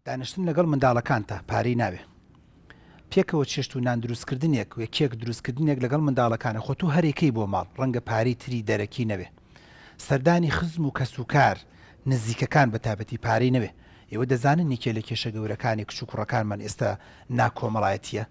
دانیشتن لەگەڵ منداڵەکانتە پارەی ناوێ پێکەوە چێشت و نان دروستکردنێک و یەکێک دروستکردنێک لەگەڵ منداڵەکانە خۆ تو هەرێکەی بۆ ماڵ ڕەنگە پارەی تری دەرەکی نەوێ سەردانی خزم و کەسوکار نزیکەکان بە تابەتی پارەی نەوێ ئێوە دەزانن نیکێ لە کێشە گەورەکانی کچ و کوڕەکانمان ئێستا ناکۆمەڵایەتیە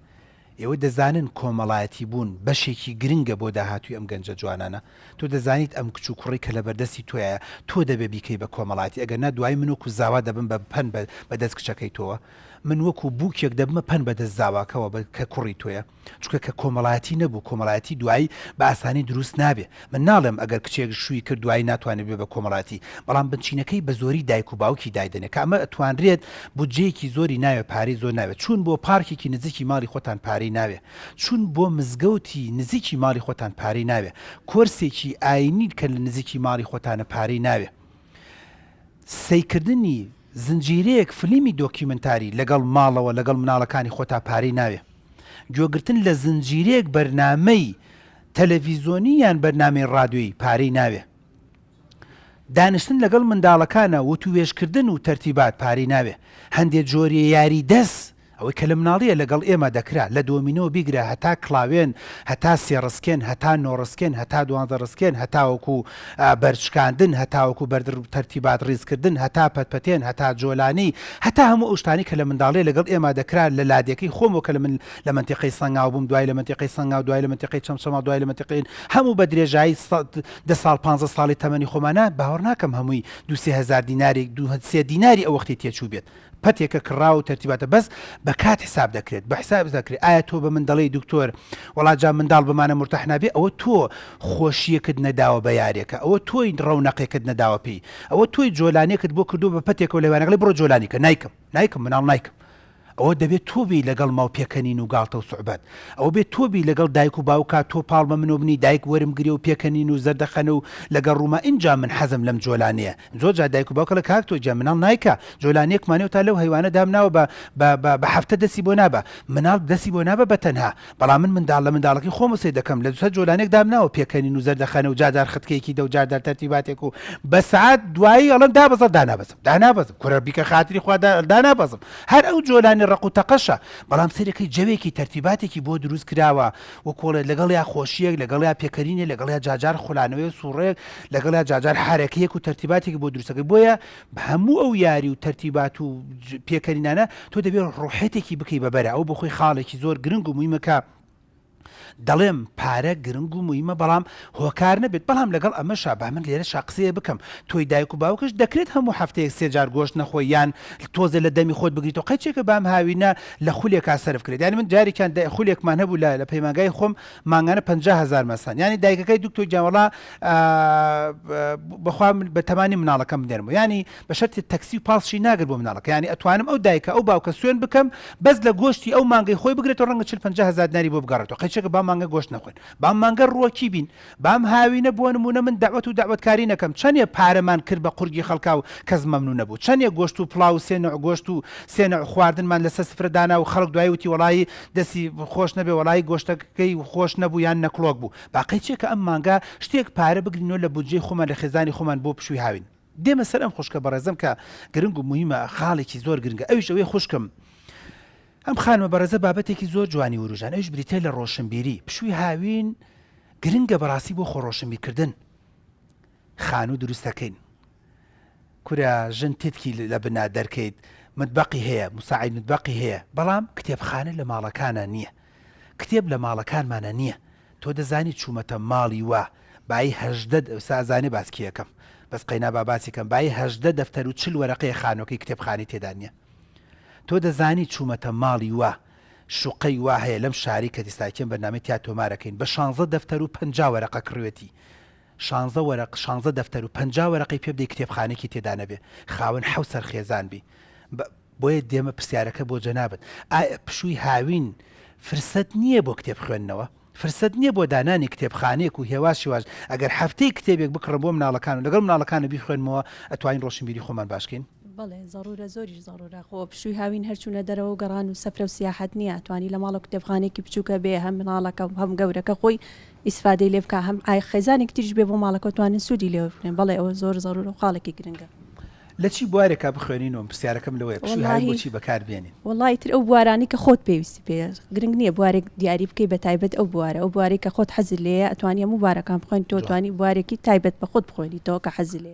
ئێوە دەزانن کۆمەڵایەتی بوون بەشێکی گرنگە بۆ داهاتوی ئەم گەنجە جوانانە تۆ دەزانیت ئەم کچ و کوڕی کە لە بەردەستی تۆیە تۆ دەبێ بیکەی بە کۆمەڵایەتی ئەگەر نا دوای من وەکو زاوا دەبم بە پەن بەدەست کچەکەی تۆوە من وەکو بووکێک دەبمە پەن بەدەست زاواکەوە کە کوڕی تۆیە چکە کە کۆمەڵایەتی نەبوو کۆمەڵایەتی دوایی بە ئاسانی دروست نابێ من ناڵێم ئەگەر کچێک شووی کرد دوایی ناتوانێت بێ بە کۆمەڵایەتی بەڵام بنچینەکەی بە زۆری دایک و باوکی دایدنێت کە ئەمە ئەتوانرێت بودجەیەکی زۆری ناوێ پارەی زۆر ناوێت چون بۆ پارکێکی نزیکی ماڵی خۆتان پارەی ناوێ چون بۆ مزگەوتی نزیکی ماڵی خۆتان پارەی ناوێ کۆرسێکی ئاینی کە لە نزیکی ماڵی خۆتانە پارەی ناوێ سەیکردنی زنجیرەیەک فلیمی دۆکیومنتاری لەگەڵ ماڵەوە لەگەڵ مناڵەکانی خۆتا پارەی ناوێ گوێگرتن لە زنجیرەیەک بەرنامەی تەلەڤیزۆنی یان بەرنامەی ڕادیۆیی پارەی ناوێ دانیشتن لەگەڵ منداڵەکانە وتوێژکردن و تەرتیبات پارەی ناوێ هەندێک جۆری یاری دەست ئەوەی کە لە مناڵیە لەگەڵ ئێمە دەکرا لە دۆمینۆ بیگرە هەتا کڵاوێن هەتا سێڕسکێن هەتا نۆڕسکێن هەتا دوانزە ڕسکێن هەتاوەکو بەرچکاندن هەتاوەکو بەردر تەرتیبات ڕیزکردن هەتا پەتپەتێن هەتا جۆلانی هەتا هەموو ئەوشتانی کە لە منداڵێ لەگەڵ ئێمە دەکرا لە لادێکەی خۆمەوە کە من لە منتیقەی سەنگاو بووم دوای لە منتیقەی سەنگاو دوای لە منتیقەی چەمچەما دوای لە منتیقەی هەموو بە درێژایی 10 ساڵ 15 ساڵی تەمەنی خۆمانە باوەڕ ناکەم هەمووی 2,000 دیناری 2 دیناری ئەو وەختی تێچوو بێت پەتێکە کڕا و تەرتیباتە بەس بە کات حساب دەکرێت بە حساب دەکرێت ئایا تۆ بە من دەڵێی دکتۆر وڵاجا منداڵ بمانە مرتەح نابێ ئەوە تۆ خۆشیەکت نەداوە بە یاریەکە ئەوە تۆی ڕەونەقێکت نەداوە پێی ئەوە تۆی جۆلانێکت بۆ کردو بە پەتێکەوە لەوانەکەڵی بڕۆ جۆلانیکە نایکم مناڵ نایکم ئەوە دەبێت تۆبی لەگەڵ ماو پێکەنین و گاڵتە و سوعبەت ئەوە بێت تۆبی لەگەڵ دایک و باوکات تۆ پاڵمە منۆ بنی دایک وەرم گرێ و پێکەنین و زەردەخەنە و لەگەڵ ڕووما اینجا من حەزم لەم جۆلانەیە زۆر جا دایک و باوکە لە کاک تۆ جا مناڵ نایکە جۆلانێکمانێ تا لەو هەیوانە دامناوە بە هەفتە دەسی بۆ نابە مناڵ دەسی بۆ نابە بە تەنها بەڵام من منداڵ لە منداڵەکەی خۆم سێ دەکەم لە دوسە جۆلانێک دامناوە پێکەنین و زەردەخەنە و جادار خەتکێکی دە و جادار تەرتیباتێک و بە سعات دوایی ئەڵەن دابەزە دانابەزم کوڕە بیکە خاتری خوا دانابەزم هەر ئەو جۆلانی ڕق و تەقەشە بەڵام سەرەکەی جەوێکی تەرتیباتێکی بۆ دروست کراوە و کۆڵێت لەگەڵ یا خۆشیەک لەگەڵ یا پێکەرینێ لەگەڵ یا جاجار خولانەوەی سوڕێک لەگەڵ یا جاجار حرەکەیەک و تەرتیباتێکی بۆ دروستەکەی بۆیە بە هەموو ئەو یاری و تەرتیبات و پێکەرینانە تۆ دەبێت ڕوحێتێکی بکەی بەبەرە ئەو بخۆی خاڵێکی زۆر گرنگ و مویمەکە دەڵێم پارە گرنگ و مویمە بەڵام هۆکار نەبێت بەڵام لەگەڵ ئەمەشا با من لێرە شاقسەیە بکەم تۆی دایک و باوکش دەکرێت هەموو هەفتەیەک 3 جار گۆشت نەخۆی یان تۆزە لە دەمی خۆت بگریتەوە قەچێکە بام هاوینە لە خولێکا سەرف کرێت یانی من جارێکیان خولێکمان هەبوو لە پەیمانگای خۆم مانگانە 50,000 مەسان یانی دایکەکەی دکتۆر جاوەڵا بەخوا بە تەمانی مناڵەکەم بدێنمەوە ینی بە شەرتی تەکسی و پاڵشی ناگرت بۆ مناڵەکە ینی ئەتوانم ئەو دایکە ئەو باوکە سوێن بکەم بەس لە گۆشتی ئەو مانگەی خۆی بگرێتەوە ڕەنگە 40-50,000 دیناری بۆ بگەڕێتەوە قەچێکە با مانگە گۆشت نەخۆین بام مانگە ڕووەکی بین بام هاوینە بۆ نمونە من دعوت و دعوتکاری نەکەم چەندێ پارەمان کرد بە قورگی خەڵکا و کەس مەمنوو نەبوو چەندێ گۆشت و پڵاو سێنە گۆشت و سێنە خواردنمان لەسەر سفرەدانا و خەڵک دوای وتی وەڵایی دەسی خۆش نەبێ وەڵایی گۆشتەکەی خۆش نەبوو یان نەکڵۆک بوو باقی چێکە ئەم مانگە شتێک پارە بگرینەوە لە بودجەی خۆمان لە خێزانی خۆمان بۆ پشووی هاوین دێمە سەر ئەم خوشکە بەڕێزم کە گرنگ و مهمە خاڵێکی زۆر گرنگە ئەویش ئەوەی خوشکم ئەم خانمە بەڕێزە بابەتێکی زۆر جوانی وروژان ئەوش بریتە لە ڕۆشنبیری پشووی هاوین گرنگە بەڕاستی بۆ خۆڕۆشنبیرکردن خانوو دروستەکەین کورە ژن تێتکی لە بنا دەرکەیت متبەقی هەیە مساعید متبەقی هەیە بەڵام کتێبخانە لە ماڵەکانە نییە کتێب لە ماڵەکانمانە نییە تۆ دەزانی چوومەتە ماڵی وا بای 18 سازانێ باسکیەکەم بەس قەینا باباسیکەم بای 18 دەفتەر و 40 وەرەقەی خانۆکەی کتێبخانی تێدا نییە تۆ دەزانی چوومەتە ماڵی وا شوقەی وا هەیە لەم شاری کە دیستاکەم بەنامەی تیا تۆمارەکەین بە 16 دەفتەر و 50 وەرەقە کڕوێتی 16 دەفتەر و 50 وەرەقەی پێ بدەی کتێبخانێکی تێدا نەبێ خاوەن حەو سەرخێزان بی بۆیە دێمە پرسیارەکە بۆ جەنابەت ئایا پشووی هاوین فرسەت نییە بۆ کتێب خوێندنەوە فرسەت نییە بۆ دانانی کتێبخانەیەک و هێواش واژ ئەگەر هەفتەی کتێبێک بکڕم بۆ مناڵەکان و لەگەڵ مناڵەکانە بیخوێنمەوە ئەتوانین ڕۆشنبیری خۆمان باشکەین بەڵێ زەڕورە زۆریش زەڕورە خۆ پشووی هاوین هەرچوونە دەرەوە و گەڕان و سەفرە و سیاحەت نییە توانی لە ماڵە کتێبخانێکی بچووکە بێ هەم مناڵەکە هەم گەورەکە خۆی ئیسفادەی لێ بکە هەم ئای خێزانێک تریش بێ بۆ ماڵەکە توانن سوودی لێ بکەن بەڵێ ئەوە زۆر زەڕورە و خاڵێکی گرنگە لە چی بوارێکا بخوێنینەوە پرسیارەکەم لەوەیە پشووی هاوین بۆچی بەکاربێنین وڵی تر ئەو بوارانی کە خۆت پێویستی پێ گرنگ نییە بوارێک دیاری بکەی بە تایبەت ئەو بوارە ئەو بوارێک کە خۆت حەزت لێیە ئەتوانێ مبارەکان بخۆین تۆ توانی بوارێکی تایبەت بە خۆت بخۆنیتەوە کە حەزت لێ